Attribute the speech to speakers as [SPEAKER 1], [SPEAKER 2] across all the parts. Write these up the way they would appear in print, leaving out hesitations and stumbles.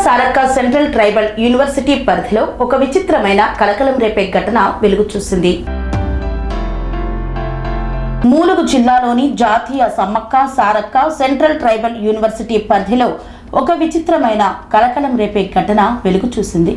[SPEAKER 1] Sarakka central tribal university పరిధిలో ఒక విచిత్రమైన కలకలం రేపే ఘటన వెలుగు చూసింది. ములుగు జిల్లాలోని జాతీయ Sammakka Sarakka central tribal university పరిధిలో ఒక విచిత్రమైన కలకలం రేపే ఘటన వెలుగు చూసింది.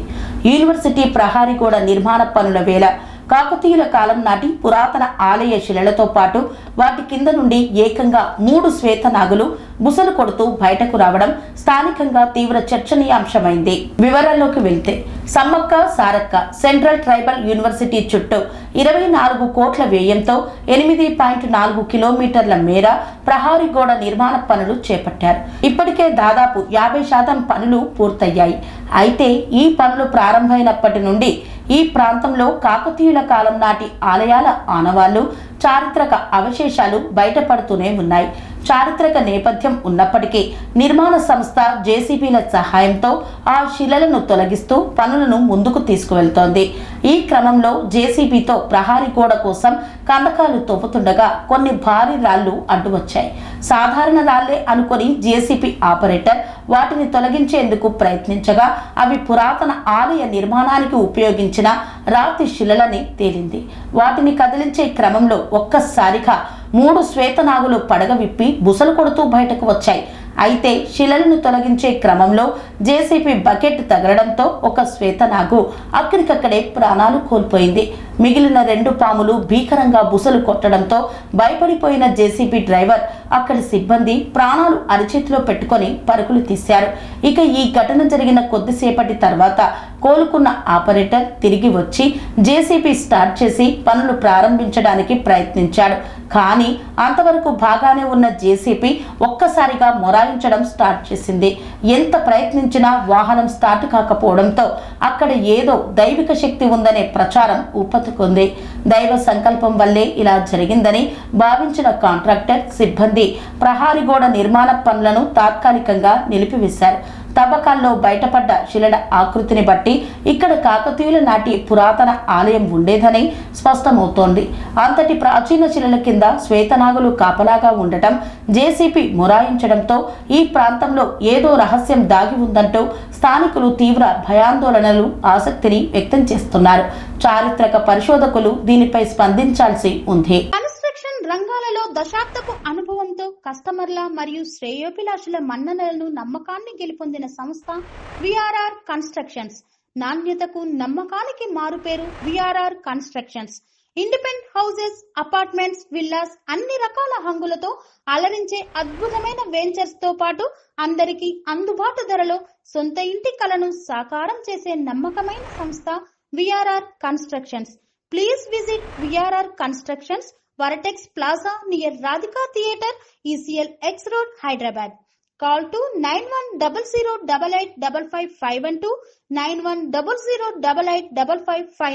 [SPEAKER 1] యూనివర్సిటీ ప్రహారీ గోడ నిర్మాణ పనుల వేళ కాకతీయుల కాలం నాటి పురాతన ఆలయ శిలలతో పాటు వాటి కింద నుండి ఏకంగా 3 శ్వేత నాగులు బుసలు కొడుతూ బయటకు రావడం స్థానికంగా తీవ్ర చర్చనీయాంశమైంది. వివరాల్లోకి వెళ్తే Sammakka Sarakka central tribal university చుట్టూ 24 కోట్ల వ్యయంతో 8.4 కిలోమీటర్ల మేర ప్రహారీ గోడ నిర్మాణ పనులు చేపట్టారు. ఇప్పటికే దాదాపు 50% పనులు పూర్తయ్యాయి. అయితే ఈ పనులు ప్రారంభమైనప్పటి నుండి ఈ ప్రాంతంలో కాకతీయుల కాలం నాటి ఆలయాల ఆనవాళ్లు, చారిత్రక అవశేషాలు బయటపడుతూనే ఉన్నాయి. చారిత్రక నేపథ్యం ఉన్నప్పటికీ నిర్మాణ సంస్థ జేసీబీల సహాయంతో ఆ శిలలను తొలగిస్తూ పనులను ముందుకు తీసుకువెళ్తోంది. ఈ క్రమంలో జేసీబీతో ప్రహారీ గోడ కోసం కందకాలు తవ్వుతుండగా కొన్ని భారీ రాళ్లు అడ్డు వచ్చాయి. సాధారణ రాళ్లే అనుకుని జేసీబీ ఆపరేటర్ వాటిని తొలగించేందుకు ప్రయత్నించగా అవి పురాతన ఆలయ నిర్మాణానికి ఉపయోగించిన రాతి శిలలని తేలింది. వాటిని కదిలించే క్రమంలో ఒక్కసారిగా 3 శ్వేతనాగులు పడగ విప్పి బుసలు కొడుతూ బయటకు వచ్చాయి. అయితే శిలలను తొలగించే క్రమంలో జేసీబీ బకెట్ తగలడంతో ఒక శ్వేతనాగు అక్కడికక్కడే ప్రాణాలు కోల్పోయింది. మిగిలిన 2 పాములు భీకరంగా బుసలు కొట్టడంతో భయపడిపోయిన జేసీబీ డ్రైవర్, అక్కడి సిబ్బంది ప్రాణాలు అరిచేతిలో పెట్టుకొని పరుగులు తీశారు. ఇక ఈ ఘటన జరిగిన కొద్దిసేపటి తర్వాత కోలుకున్న ఆపరేటర్ తిరిగి వచ్చి జేసీబీ స్టార్ట్ చేసి పనులు ప్రారంభించడానికి ప్రయత్నించాడు. కానీ అంతవరకు బాగానే ఉన్న జేసీబీ ఒక్కసారిగా మొరాయించడం స్టార్ట్ చేసింది. ఎంత ప్రయత్నించినా వాహనం స్టార్ట్ కాకపోవడంతో అక్కడ ఏదో దైవిక శక్తి ఉందనే ప్రచారం ఊపందుకుంది. దైవ సంకల్పం వల్లే ఇలా జరిగిందని భావించిన కాంట్రాక్టర్ సిబ్బంది ప్రహారీ గోడ నిర్మాణ పనులను తాత్కాలికంగా నిలిపివేశారు. తవ్వకాల్లో బయటపడ్డ శిలల ఆకృతిని బట్టి ఇక్కడ కాకతీయుల నాటి పురాతన ఆలయం ఉండేదని స్పష్టమవుతోంది. అంతటి ప్రాచీన శిలల కింద శ్వేతనాగులు కాపలాగా ఉండటం, జేసీబీ మొరాయించడంతో ఈ ప్రాంతంలో ఏదో రహస్యం దాగి ఉందంటూ స్థానికులు తీవ్ర భయాందోళనలు, ఆసక్తిని వ్యక్తం చేస్తున్నారు. చారిత్రక పరిశోధకులు దీనిపై స్పందించాల్సి ఉంది.
[SPEAKER 2] రంగాలలో దశాబ్దపు అనుభవంతో కస్టమర్ల మరియు శ్రేయోభిలాషుల మన్ననలను, నమ్మకాన్ని గెలుపొందిన సంస్థ విఆర్ఆర్ కన్స్ట్రక్షన్స్. నాణ్యతకు, నమ్మకానికి మారుపేరు VRR constructions. Independent houses, apartments, villas, అన్ని రకాల హంగులతో అలరించే అద్భుతమైన వెంచర్స్ తో పాటు అందరికీ అందుబాటు ధరలో సొంత ఇంటి కలను సాకారం చేసే నమ్మకమైన సంస్థ VRR constructions. Please visit VRR constructions, Varatex Plaza near Radhika Theatre, ECL X Road, Hyderabad. Call to 910088555512, 9100885559.